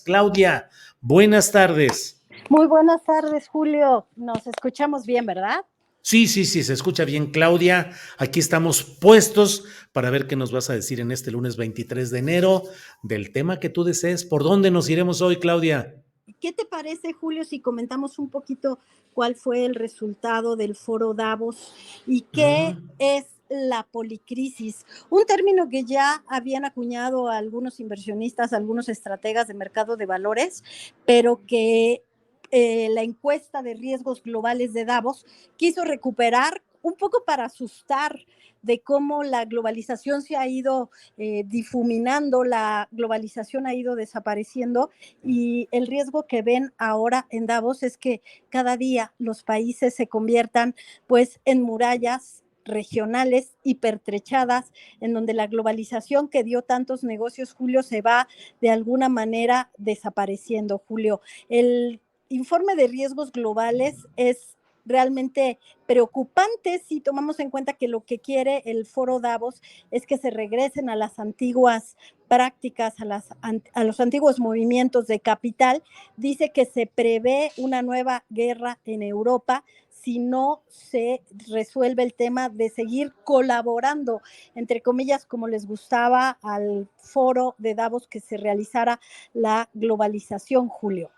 Claudia, buenas tardes. Muy buenas tardes, Julio. Nos escuchamos bien, ¿verdad? Sí, se escucha bien, Claudia. Aquí estamos puestos para ver qué nos vas a decir en este lunes 23 de enero del tema que tú desees. ¿Por dónde nos iremos hoy, Claudia? ¿Qué te parece, Julio, si comentamos un poquito cuál fue el resultado del foro Davos y qué es la policrisis? Un término que ya habían acuñado algunos inversionistas, algunos estrategas de mercado de valores, pero que la encuesta de riesgos globales de Davos quiso recuperar un poco para asustar de cómo la globalización se ha ido difuminando, la globalización ha ido desapareciendo y el riesgo que ven ahora en Davos es que cada día los países se conviertan pues en murallas regionales hipertrechadas, en donde la globalización que dio tantos negocios, Julio, se va de alguna manera desapareciendo, Julio. El informe de riesgos globales es realmente preocupante si tomamos en cuenta que lo que quiere el foro Davos es que se regresen a las antiguas prácticas, a los antiguos movimientos de capital. Dice que se prevé una nueva guerra en Europa si no se resuelve el tema de seguir colaborando, entre comillas, como les gustaba al foro de Davos, que se realizara la globalización, Julio.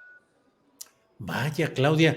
Vaya, Claudia.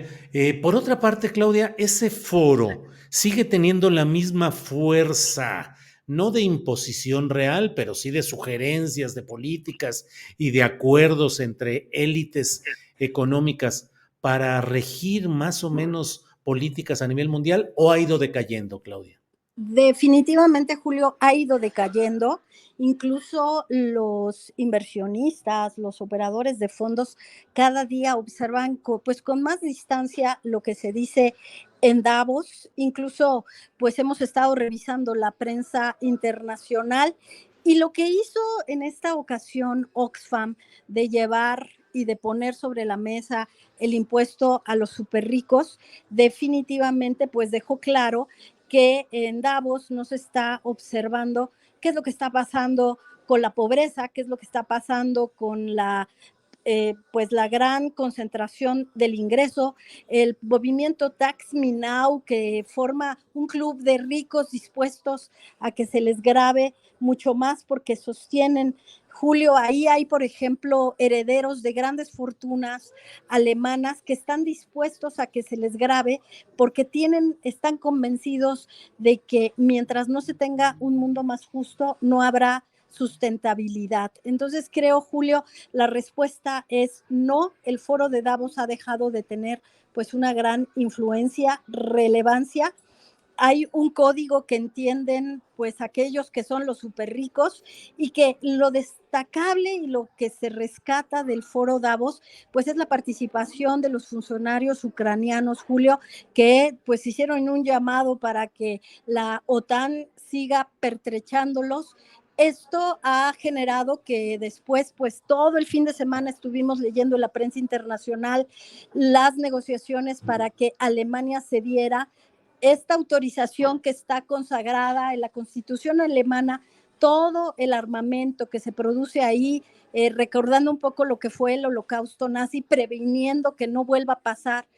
Por otra parte, Claudia, ese foro sigue teniendo la misma fuerza, no de imposición real, pero sí de sugerencias, de políticas y de acuerdos entre élites económicas para regir más o menos políticas a nivel mundial, ¿o ha ido decayendo, Claudia? Definitivamente, Julio, ha ido decayendo. Incluso los inversionistas, los operadores de fondos, cada día observan pues con más distancia lo que se dice en Davos. Incluso pues hemos estado revisando la prensa internacional y lo que hizo en esta ocasión Oxfam de llevar y de poner sobre la mesa el impuesto a los superricos, definitivamente pues dejó claro que en Davos no se está observando qué es lo que está pasando con la pobreza, qué es lo que está pasando con pues la gran concentración del ingreso, el movimiento Tax Me Now, que forma un club de ricos dispuestos a que se les grave mucho más porque sostienen. Julio, ahí hay, por ejemplo, herederos de grandes fortunas alemanas que están dispuestos a que se les grave porque están convencidos de que mientras no se tenga un mundo más justo, no habrá sustentabilidad. Entonces creo, Julio, la respuesta es no. El foro de Davos ha dejado de tener pues una gran influencia, relevancia. Hay un código que entienden pues aquellos que son los súper ricos y que lo destacable y lo que se rescata del foro Davos pues es la participación de los funcionarios ucranianos, Julio, que pues hicieron un llamado para que la OTAN siga pertrechándolos. Esto ha generado que después, pues todo el fin de semana estuvimos leyendo en la prensa internacional las negociaciones para que Alemania cediera esta autorización que está consagrada en la Constitución alemana, todo el armamento que se produce ahí, recordando un poco lo que fue el holocausto nazi, previniendo que no vuelva a pasar.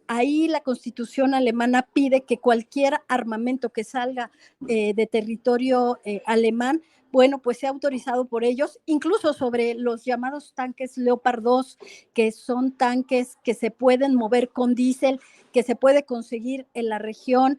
Ahí la Constitución alemana pide que cualquier armamento que salga de territorio alemán, bueno, pues sea autorizado por ellos, incluso sobre los llamados tanques Leopard 2, que son tanques que se pueden mover con diésel, que se puede conseguir en la región.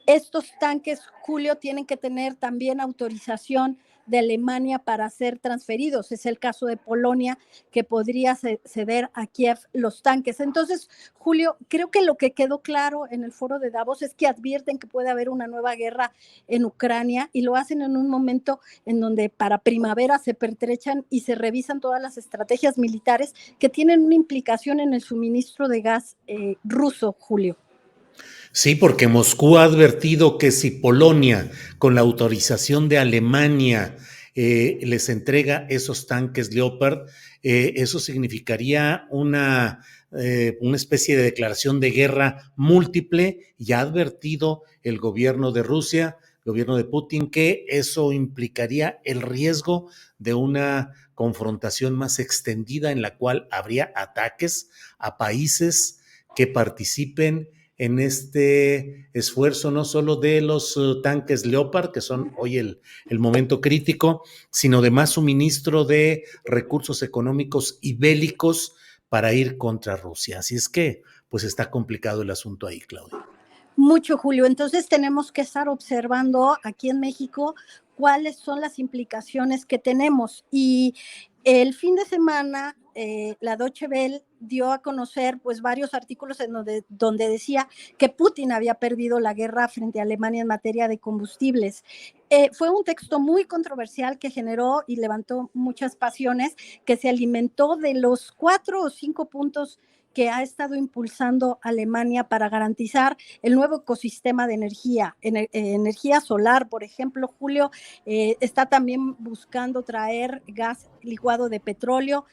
Estos tanques, Julio, tienen que tener también autorización de Alemania para ser transferidos. Es el caso de Polonia, que podría ceder a Kiev los tanques. Entonces, Julio, creo que lo que quedó claro en el foro de Davos es que advierten que puede haber una nueva guerra en Ucrania y lo hacen en un momento en donde para primavera se pertrechan y se revisan todas las estrategias militares que tienen una implicación en el suministro de gas ruso, Julio. Sí, porque Moscú ha advertido que si Polonia, con la autorización de Alemania, les entrega esos tanques Leopard, eso significaría una especie de declaración de guerra múltiple, y ha advertido el gobierno de Rusia gobierno de Putin, que eso implicaría el riesgo de una confrontación más extendida en la cual habría ataques a países que participen en este esfuerzo no solo de los tanques Leopard, que son hoy el momento crítico, sino de más suministro de recursos económicos y bélicos para ir contra Rusia. Así es que, pues está complicado el asunto ahí, Claudia. Mucho, Julio. Entonces tenemos que estar observando aquí en México cuáles son las implicaciones que tenemos. Y el fin de semana, la Deutsche Welle dio a conocer pues varios artículos en donde decía que Putin había perdido la guerra frente a Alemania en materia de combustibles. Fue un texto muy controversial que generó y levantó muchas pasiones, que se alimentó de los 4 o 5 puntos que ha estado impulsando Alemania para garantizar el nuevo ecosistema de energía solar, por ejemplo, Julio, está también buscando traer gas licuado de petróleo,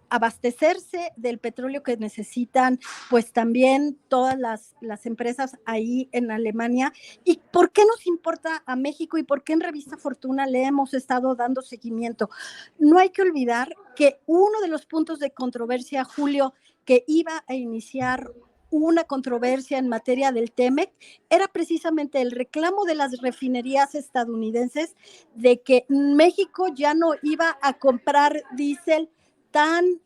abastecerse del petróleo que necesitan, pues también todas las empresas ahí en Alemania. ¿Y por qué nos importa a México y por qué en Revista Fortuna le hemos estado dando seguimiento? No hay que olvidar que uno de los puntos de controversia, Julio, que iba a iniciar una controversia en materia del TEMEC era precisamente el reclamo de las refinerías estadounidenses de que México ya no iba a comprar diésel tan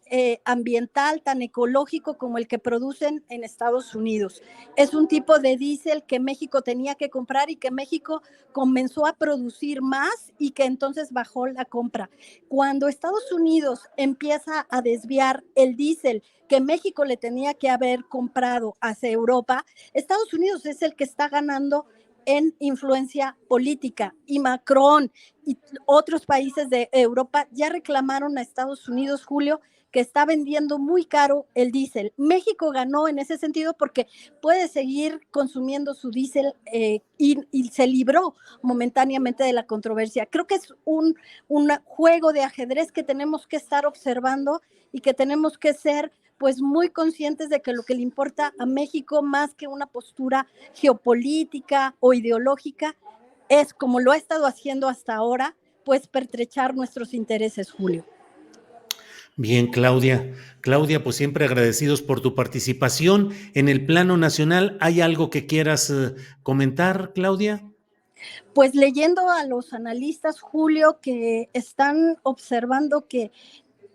ambiental, tan ecológico como el que producen en Estados Unidos. Es un tipo de diésel que México tenía que comprar y que México comenzó a producir más y que entonces bajó la compra. Cuando Estados Unidos empieza a desviar el diésel que México le tenía que haber comprado hacia Europa, Estados Unidos es el que está ganando en influencia política y Macron y otros países de Europa ya reclamaron a Estados Unidos, Julio, que está vendiendo muy caro el diésel. México ganó en ese sentido porque puede seguir consumiendo su diésel y se libró momentáneamente de la controversia. Creo que es un juego de ajedrez que tenemos que estar observando y que tenemos que ser pues muy conscientes de que lo que le importa a México más que una postura geopolítica o ideológica es, como lo ha estado haciendo hasta ahora, pues pertrechar nuestros intereses, Julio. Bien, Claudia. Claudia, pues siempre agradecidos por tu participación. En el plano nacional, ¿hay algo que quieras comentar, Claudia? Pues leyendo a los analistas, Julio, que están observando que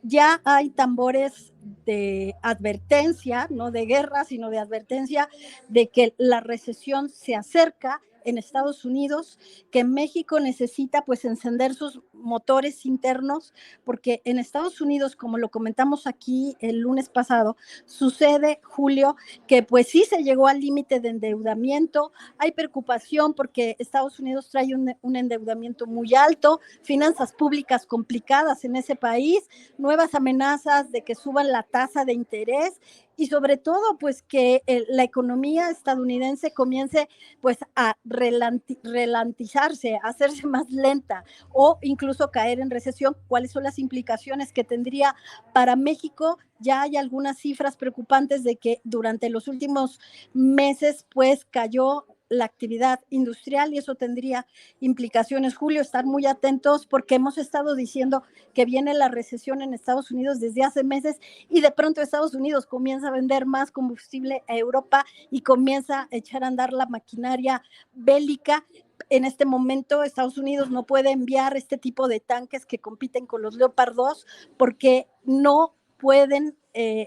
ya hay tambores de advertencia, no de guerra, sino de advertencia de que la recesión se acerca en Estados Unidos, que México necesita pues encender sus motores internos, porque en Estados Unidos, como lo comentamos aquí el lunes pasado, sucede, Julio, que pues sí se llegó al límite de endeudamiento, hay preocupación porque Estados Unidos trae un endeudamiento muy alto, finanzas públicas complicadas en ese país, nuevas amenazas de que suban la tasa de interés y sobre todo pues que la economía estadounidense comience pues a ralentizarse, a hacerse más lenta o incluso caer en recesión. ¿Cuáles son las implicaciones que tendría para México? Ya hay algunas cifras preocupantes de que durante los últimos meses pues cayó la actividad industrial y eso tendría implicaciones. Julio, estar muy atentos porque hemos estado diciendo que viene la recesión en Estados Unidos desde hace meses y de pronto Estados Unidos comienza a vender más combustible a Europa y comienza a echar a andar la maquinaria bélica. En este momento Estados Unidos no puede enviar este tipo de tanques que compiten con los Leopard 2 porque no pueden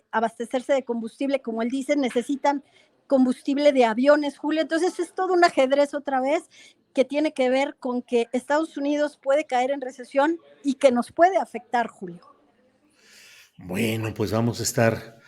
abastecerse de combustible, como él dice, necesitan combustible de aviones, Julio. Entonces es todo un ajedrez otra vez que tiene que ver con que Estados Unidos puede caer en recesión y que nos puede afectar, Julio. Bueno, pues vamos a estar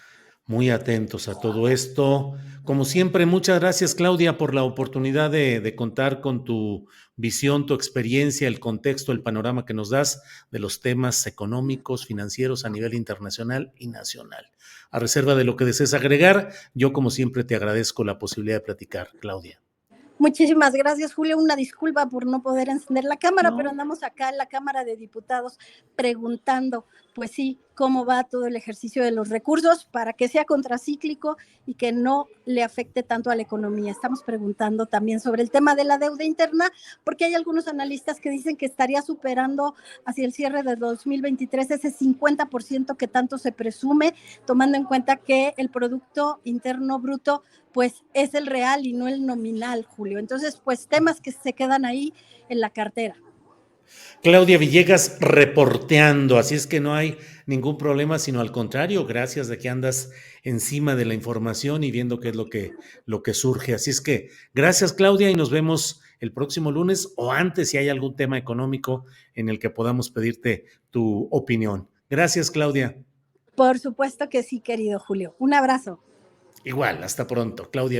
muy atentos a todo esto. Como siempre, muchas gracias, Claudia, por la oportunidad de contar con tu visión, tu experiencia, el contexto, el panorama que nos das de los temas económicos, financieros a nivel internacional y nacional. A reserva de lo que desees agregar, yo como siempre te agradezco la posibilidad de platicar, Claudia. Muchísimas gracias, Julio. Una disculpa por no poder encender la cámara, pero No, andamos acá en la Cámara de Diputados preguntando, pues sí, cómo va todo el ejercicio de los recursos para que sea contracíclico y que no le afecte tanto a la economía. Estamos preguntando también sobre el tema de la deuda interna, porque hay algunos analistas que dicen que estaría superando hacia el cierre de 2023 ese 50% que tanto se presume, tomando en cuenta que el Producto Interno Bruto pues es el real y no el nominal, Julio. Entonces, pues temas que se quedan ahí en la cartera. Claudia Villegas reporteando, así es que no hay ningún problema, sino al contrario, gracias de que andas encima de la información y viendo qué es lo que surge. Así es que gracias, Claudia, y nos vemos el próximo lunes o antes si hay algún tema económico en el que podamos pedirte tu opinión. Gracias, Claudia. Por supuesto que sí, querido Julio. Un abrazo. Igual, hasta pronto, Claudia.